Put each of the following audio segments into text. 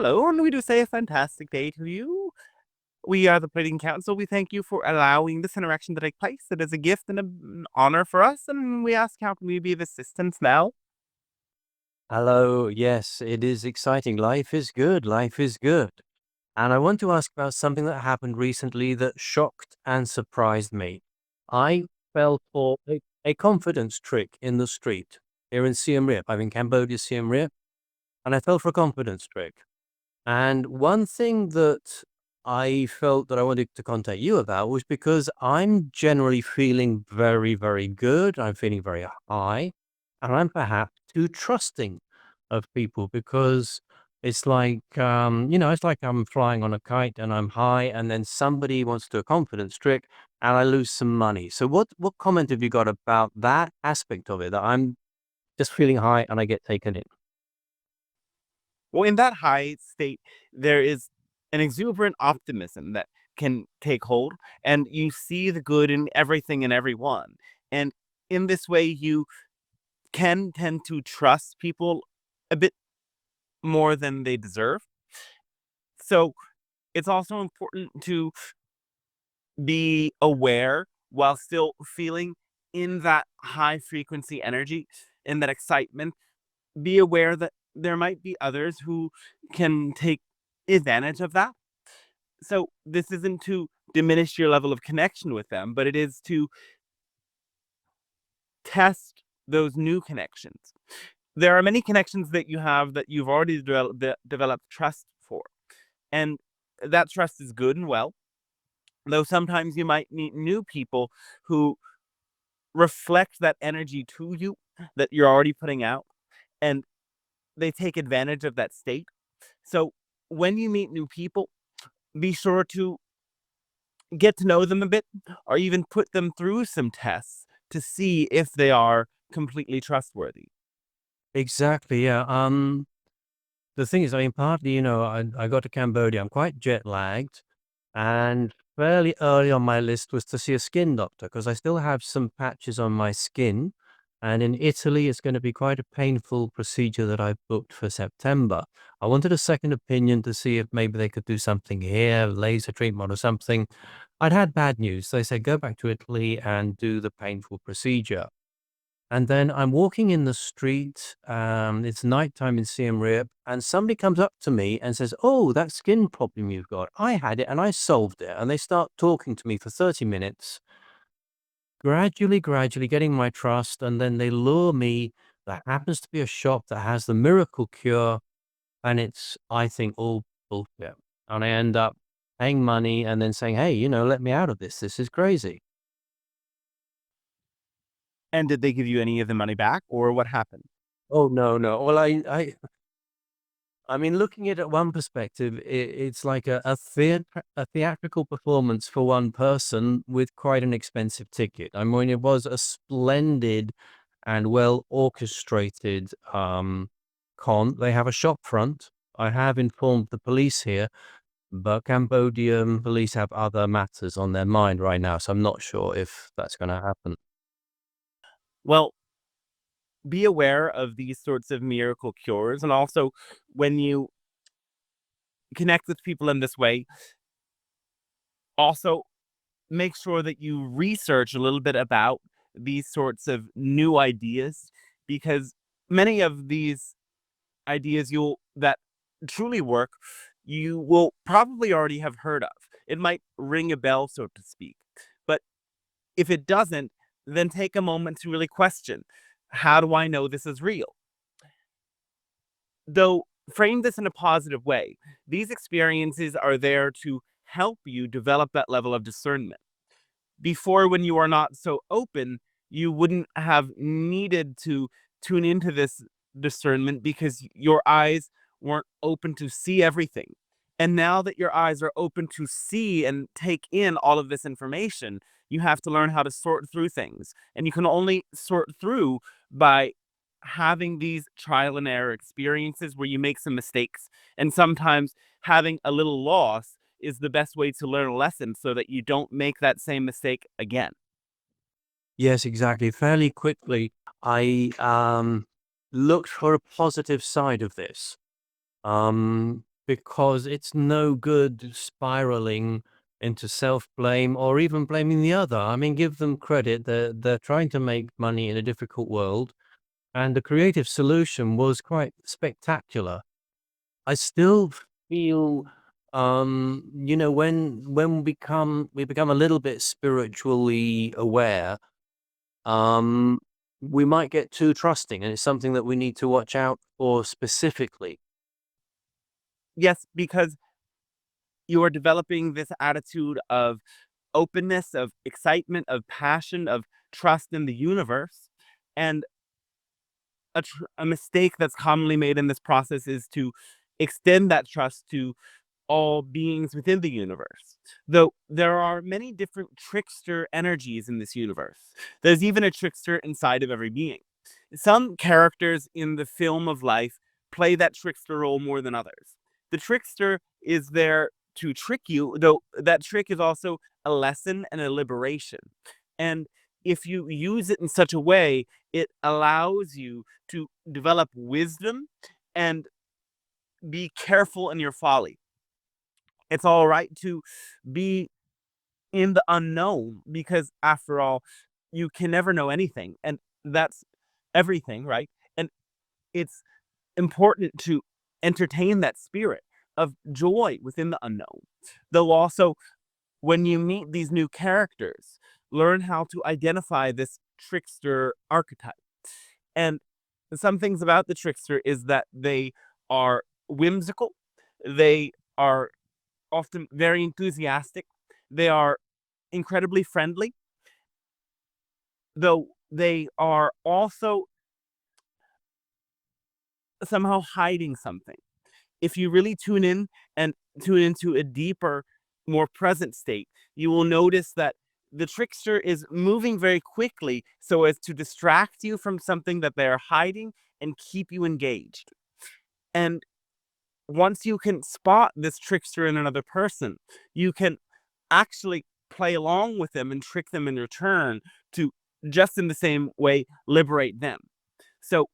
Hello, and we do say a fantastic day to you. We are the Plating Council. We thank you for allowing this interaction to take place. It is a gift and an honor for us, and we ask how can we be of assistance now? Hello. Yes, it is exciting. Life is good. Life is good. And I want to ask about something that happened recently that shocked and surprised me. I fell for a confidence trick in the street here in Siem Reap. I'm in Cambodia, Siem Reap, and I fell for a confidence trick. And one thing that I felt that I wanted to contact you about was because I'm generally feeling very, very good. I'm feeling very high, and I'm perhaps too trusting of people because it's like, it's like I'm flying on a kite and I'm high, and then somebody wants to do a confidence trick and I lose some money. So what comment have you got about that aspect of it, that I'm just feeling high and I get taken in? Well, in that high state, there is an exuberant optimism that can take hold, and you see the good in everything and everyone. And in this way, you can tend to trust people a bit more than they deserve. So it's also important to be aware while still feeling in that high frequency energy, in that excitement. Be aware that there might be others who can take advantage of that. So this isn't to diminish your level of connection with them, but it is to test those new connections. There are many connections that you have that you've already developed trust for, and that trust is good and well. Though sometimes you might meet new people who reflect that energy to you that you're already putting out, and they take advantage of that state. So when you meet new people, be sure to get to know them a bit or even put them through some tests to see if they are completely trustworthy. Exactly. Yeah. The thing is, I mean, partly, I got to Cambodia. I'm quite jet lagged, and fairly early on my list was to see a skin doctor because I still have some patches on my skin. And in Italy, it's going to be quite a painful procedure that I've booked for September. I wanted a second opinion to see if maybe they could do something here, laser treatment or something. I'd had bad news. They said, go back to Italy and do the painful procedure. And then I'm walking in the street, it's nighttime in Siem Reap, and somebody comes up to me and says, "Oh, that skin problem you've got, I had it and I solved it." And they start talking to me for 30 minutes, gradually getting my trust. And then they lure me. There happens to be a shop that has the miracle cure, and it's, I think, all bullshit. And I end up paying money and then saying, "Hey, let me out of this. This is crazy." And did they give you any of the money back or what happened? Oh, no, no. Well, I mean, looking at it one perspective, it's like a theatrical performance for one person with quite an expensive ticket. I mean, it was a splendid and well orchestrated con. They have a shop front. I have informed the police here, but Cambodian police have other matters on their mind right now, so I'm not sure if that's going to happen. Well, be aware of these sorts of miracle cures. And also, when you connect with people in this way, also make sure that you research a little bit about these sorts of new ideas because many of these ideas you'll that truly work, you will probably already have heard of. It might ring a bell, so to speak. But if it doesn't, then take a moment to really question, how do I know this is real? Though frame this in a positive way, these experiences are there to help you develop that level of discernment. Before, when you are not so open, you wouldn't have needed to tune into this discernment because your eyes weren't open to see everything. And now that your eyes are open to see and take in all of this information, you have to learn how to sort through things. And you can only sort through by having these trial and error experiences where you make some mistakes. And sometimes having a little loss is the best way to learn a lesson so that you don't make that same mistake again. Yes, exactly. Fairly quickly, I looked for a positive side of this. because it's no good spiraling into self-blame or even blaming the other. I mean, give them credit. They're trying to make money in a difficult world, and the creative solution was quite spectacular. I still feel, when we become a little bit spiritually aware, um, we might get too trusting, and it's something that we need to watch out for specifically. Yes, because you are developing this attitude of openness, of excitement, of passion, of trust in the universe. And a mistake that's commonly made in this process is to extend that trust to all beings within the universe. Though there are many different trickster energies in this universe, there's even a trickster inside of every being. Some characters in the film of life play that trickster role more than others. The trickster is there to trick you, though that trick is also a lesson and a liberation. And if you use it in such a way, it allows you to develop wisdom and be careful in your folly. It's all right to be in the unknown because, after all, you can never know anything. And that's everything, right? And it's important to entertain that spirit of joy within the unknown. Though also, when you meet these new characters, learn how to identify this trickster archetype. And some things about the trickster is that they are whimsical, they are often very enthusiastic, they are incredibly friendly, though they are also somehow hiding something. If you really tune in and tune into a deeper, more present state, you will notice that the trickster is moving very quickly so as to distract you from something that they are hiding and keep you engaged. And once you can spot this trickster in another person, you can actually play along with them and trick them in return to, just in the same way, liberate them. So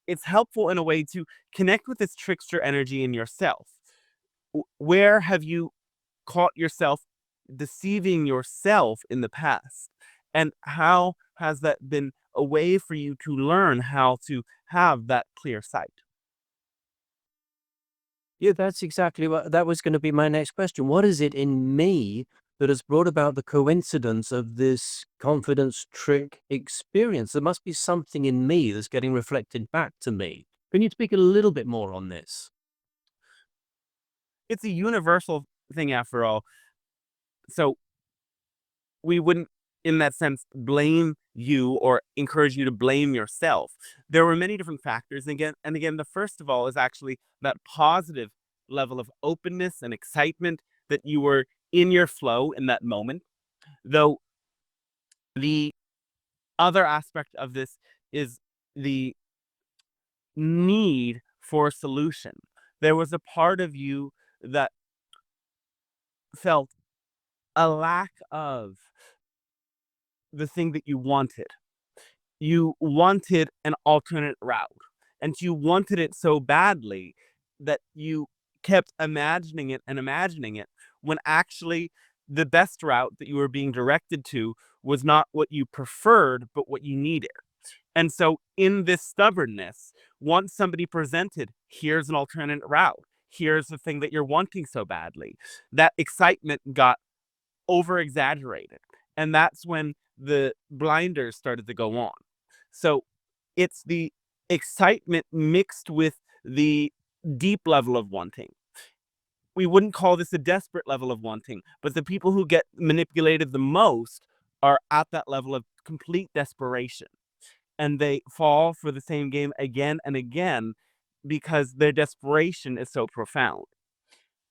it's helpful in a way to connect with this trickster energy in yourself. Where have you caught yourself deceiving yourself in the past? And how has that been a way for you to learn how to have that clear sight? Yeah, that's exactly what that was gonna be my next question. What is it in me that has brought about the coincidence of this confidence trick experience? There must be something in me that's getting reflected back to me. Can you speak a little bit more on this? It's a universal thing, after all. So we wouldn't, in that sense, blame you or encourage you to blame yourself. There were many different factors. And again, the first of all is actually that positive level of openness and excitement that you were in your flow in that moment. Though the other aspect of this is the need for a solution. There was a part of you that felt a lack of the thing that you wanted. You wanted an alternate route, and you wanted it so badly that you kept imagining it and imagining it, when actually the best route that you were being directed to was not what you preferred, but what you needed. And so, in this stubbornness, once somebody presented, here's an alternate route, here's the thing that you're wanting so badly, that excitement got over exaggerated. And that's when the blinders started to go on. So it's the excitement mixed with the deep level of wanting. We wouldn't call this a desperate level of wanting, but the people who get manipulated the most are at that level of complete desperation. And they fall for the same game again and again because their desperation is so profound.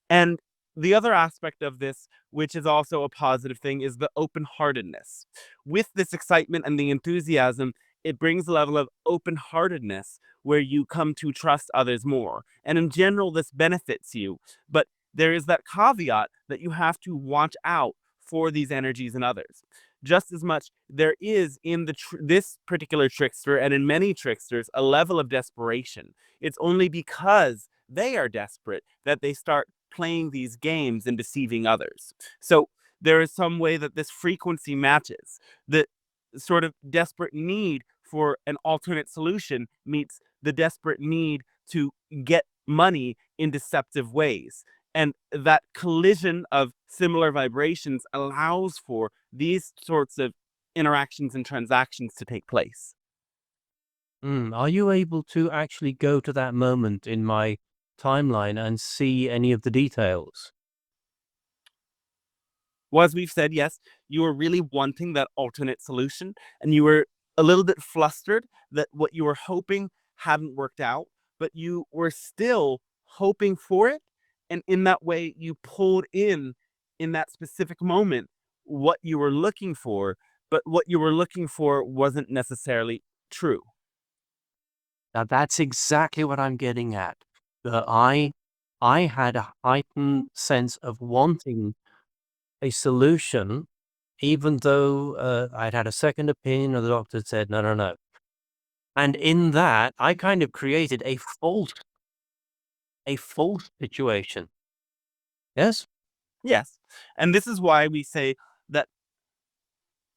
And the other aspect of this, which is also a positive thing, is the open heartedness. With this excitement and the enthusiasm, it brings a level of open heartedness where you come to trust others more. And in general, this benefits you. But there is that caveat that you have to watch out for these energies in others. Just as much there is in this particular trickster and in many tricksters a level of desperation. It's only because they are desperate that they start playing these games and deceiving others. So there is some way that this frequency matches. The sort of desperate need for an alternate solution meets the desperate need to get money in deceptive ways. And that collision of similar vibrations allows for these sorts of interactions and transactions to take place. Are you able to actually go to that moment in my timeline and see any of the details? Well, as we've said, yes, you were really wanting that alternate solution, and you were a little bit flustered that what you were hoping hadn't worked out, but you were still hoping for it. And in that way, you pulled in that specific moment, what you were looking for, but what you were looking for wasn't necessarily true. Now that's exactly what I'm getting at. That I had a heightened sense of wanting a solution, even though I'd had a second opinion, and the doctor said, no, no, no. And in that, I kind of created a false situation. Yes? Yes. And this is why we say that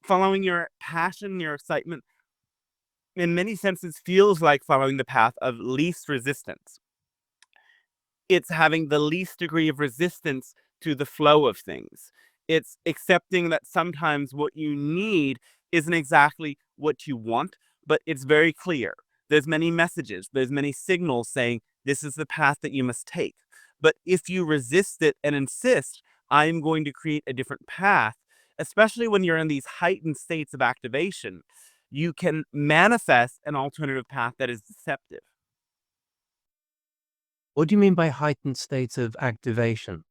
following your passion, your excitement, in many senses feels like following the path of least resistance. It's having the least degree of resistance to the flow of things. It's accepting that sometimes what you need isn't exactly what you want, but it's very clear. There's many messages, there's many signals saying this is the path that you must take. But if you resist it and insist, I am going to create a different path, especially when you're in these heightened states of activation, you can manifest an alternative path that is deceptive. What do you mean by heightened states of activation?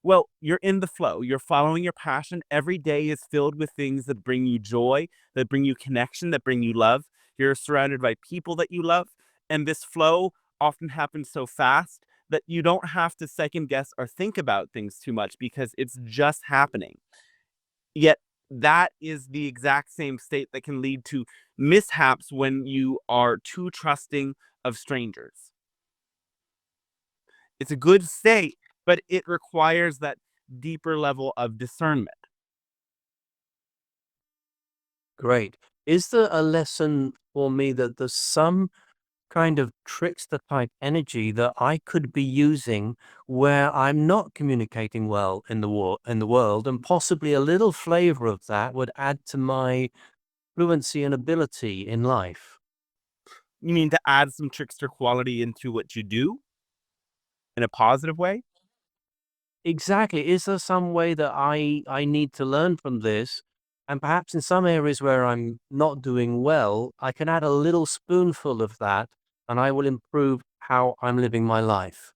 Well, you're in the flow. You're following your passion. Every day is filled with things that bring you joy, that bring you connection, that bring you love. You're surrounded by people that you love. And this flow often happens so fast that you don't have to second guess or think about things too much because it's just happening. Yet, that is the exact same state that can lead to mishaps when you are too trusting of strangers. It's a good state, but it requires that deeper level of discernment. Great. Is there a lesson for me that there's some kind of trickster type energy that I could be using where I'm not communicating well in the world, and possibly a little flavor of that would add to my fluency and ability in life? You mean to add some trickster quality into what you do in a positive way? Exactly. Is there some way that I need to learn from this? And perhaps in some areas where I'm not doing well, I can add a little spoonful of that and I will improve how I'm living my life.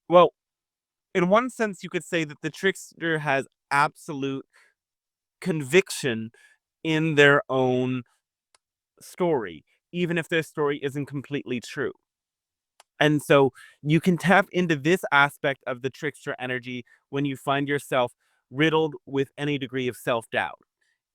Well, in one sense, you could say that the trickster has absolute conviction in their own story, even if their story isn't completely true. And so you can tap into this aspect of the trickster energy when you find yourself riddled with any degree of self doubt.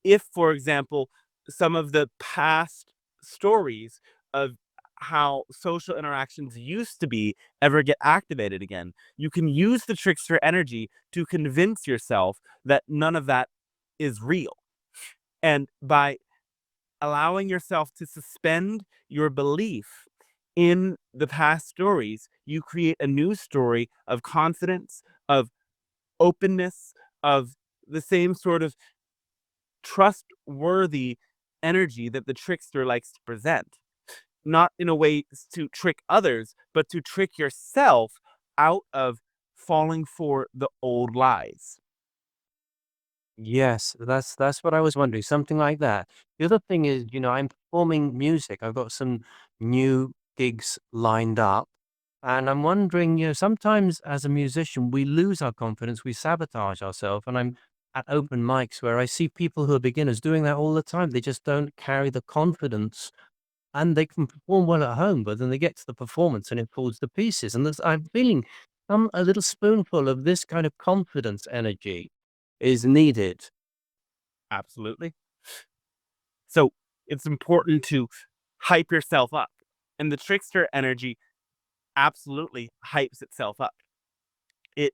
If, for example, some of the past stories of how social interactions used to be ever get activated again, you can use the trickster energy to convince yourself that none of that is real. And by allowing yourself to suspend your belief in the past stories, you create a new story of confidence, of openness, of the same sort of trustworthy energy that the trickster likes to present. Not in a way to trick others, but to trick yourself out of falling for the old lies. Yes, that's what I was wondering, something like that. The other thing is, I'm performing music. I've got some new gigs lined up, and I'm wondering, sometimes as a musician, we lose our confidence, we sabotage ourselves, and I'm at open mics where I see people who are beginners doing that all the time. They just don't carry the confidence, and they can perform well at home, but then they get to the performance and it falls to pieces. And I'm feeling a little spoonful of this kind of confidence energy is needed. Absolutely. So it's important to hype yourself up And the trickster energy absolutely hypes itself up. It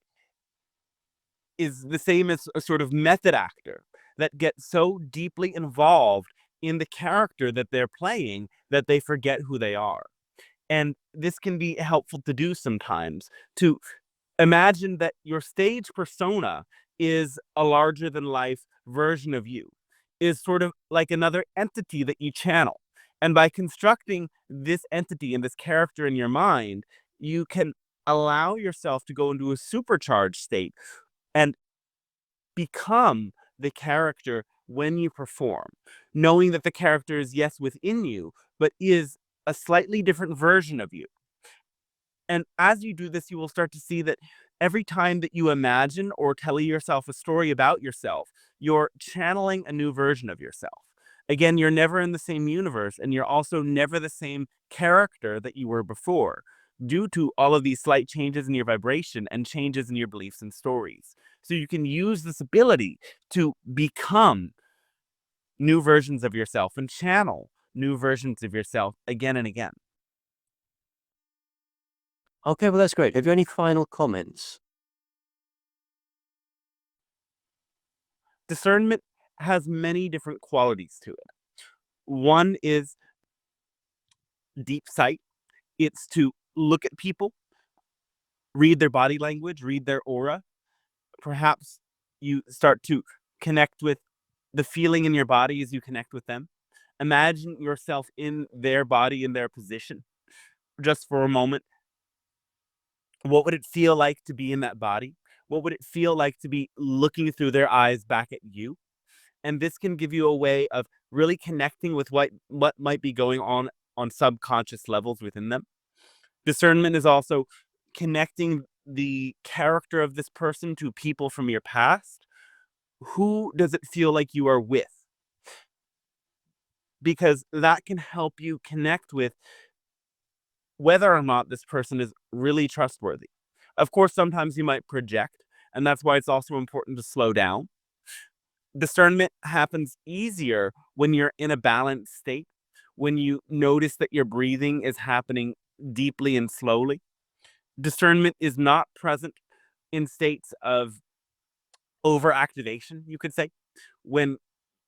is the same as a sort of method actor that gets so deeply involved in the character that they're playing that they forget who they are. And this can be helpful to do sometimes, to imagine that your stage persona is a larger than life version of you, is sort of like another entity that you channel. And by constructing this entity and this character in your mind, you can allow yourself to go into a supercharged state and become the character when you perform, knowing that the character is, yes, within you, but is a slightly different version of you. And as you do this, you will start to see that every time that you imagine or tell yourself a story about yourself, you're channeling a new version of yourself. Again, you're never in the same universe, and you're also never the same character that you were before, due to all of these slight changes in your vibration and changes in your beliefs and stories. So you can use this ability to become new versions of yourself and channel new versions of yourself again and again. Okay, well, that's great. Have you any final comments? Discernment has many different qualities to it. One is deep sight. It's to look at people, read their body language, read their aura. Perhaps you start to connect with the feeling in your body as you connect with them. Imagine yourself in their body, in their position, just for a moment. What would it feel like to be in that body? What would it feel like to be looking through their eyes back at you? And this can give you a way of really connecting with what might be going on subconscious levels within them. Discernment is also connecting the character of this person to people from your past. Who does it feel like you are with? Because that can help you connect with whether or not this person is really trustworthy. Of course, sometimes you might project, and that's why it's also important to slow down. Discernment happens easier when you're in a balanced state, when you notice that your breathing is happening deeply and slowly. Discernment is not present in states of overactivation, you could say, when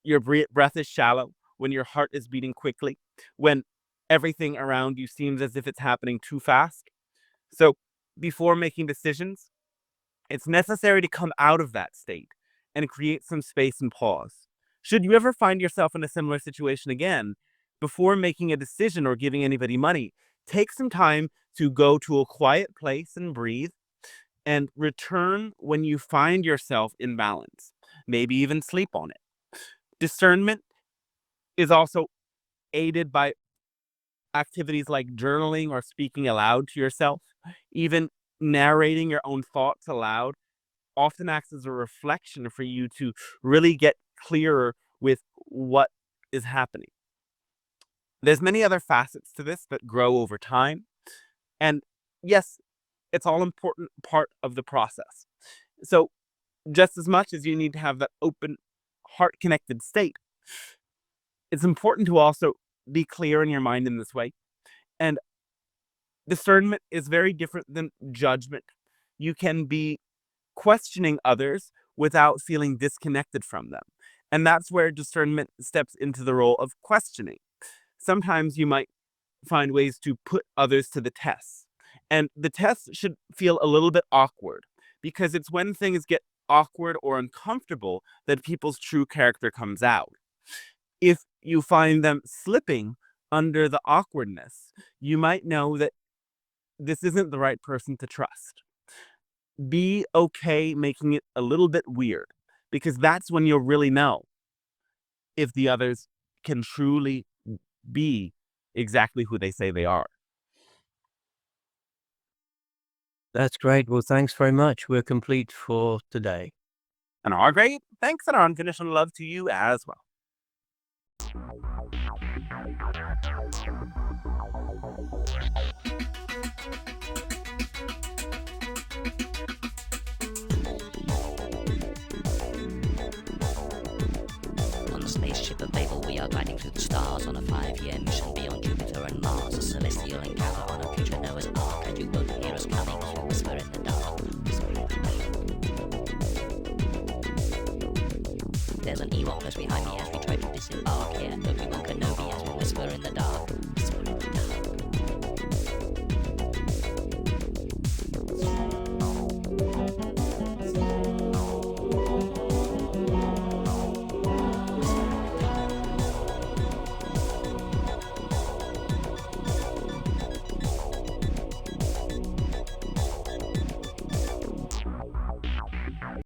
your breath is shallow, when your heart is beating quickly, when everything around you seems as if it's happening too fast. So, before making decisions, it's necessary to come out of that state and create some space and pause. Should you ever find yourself in a similar situation again, before making a decision or giving anybody money, take some time to go to a quiet place and breathe, and return when you find yourself in balance. Maybe even sleep on it. Discernment is also aided by activities like journaling or speaking aloud to yourself. Even narrating your own thoughts aloud often acts as a reflection for you to really get clearer with what is happening. There's many other facets to this that grow over time. And yes, it's all important part of the process. So just as much as you need to have that open, heart connected state, it's important to also be clear in your mind in this way. And discernment is very different than judgment. You can be questioning others without feeling disconnected from them. And that's where discernment steps into the role of questioning. Sometimes you might find ways to put others to the test. And the test should feel a little bit awkward, because it's when things get awkward or uncomfortable that people's true character comes out. If you find them slipping under the awkwardness, you might know that this isn't the right person to trust. Be okay making it a little bit weird, because that's when you'll really know if the others can truly be exactly who they say they are. That's great. Well, thanks very much. We're complete for today. And our great thanks and our unconditional love to you as well. On the spaceship of Babel, we are gliding through the stars on a 5-year mission beyond Jupiter and Mars, a celestial encounter on a future Noah's Ark, and you won't hear us coming, you whisper in the dark. There's an Ewok close behind me as we try to disembark here, Obi-Wan Kenobi as we whisper in the dark.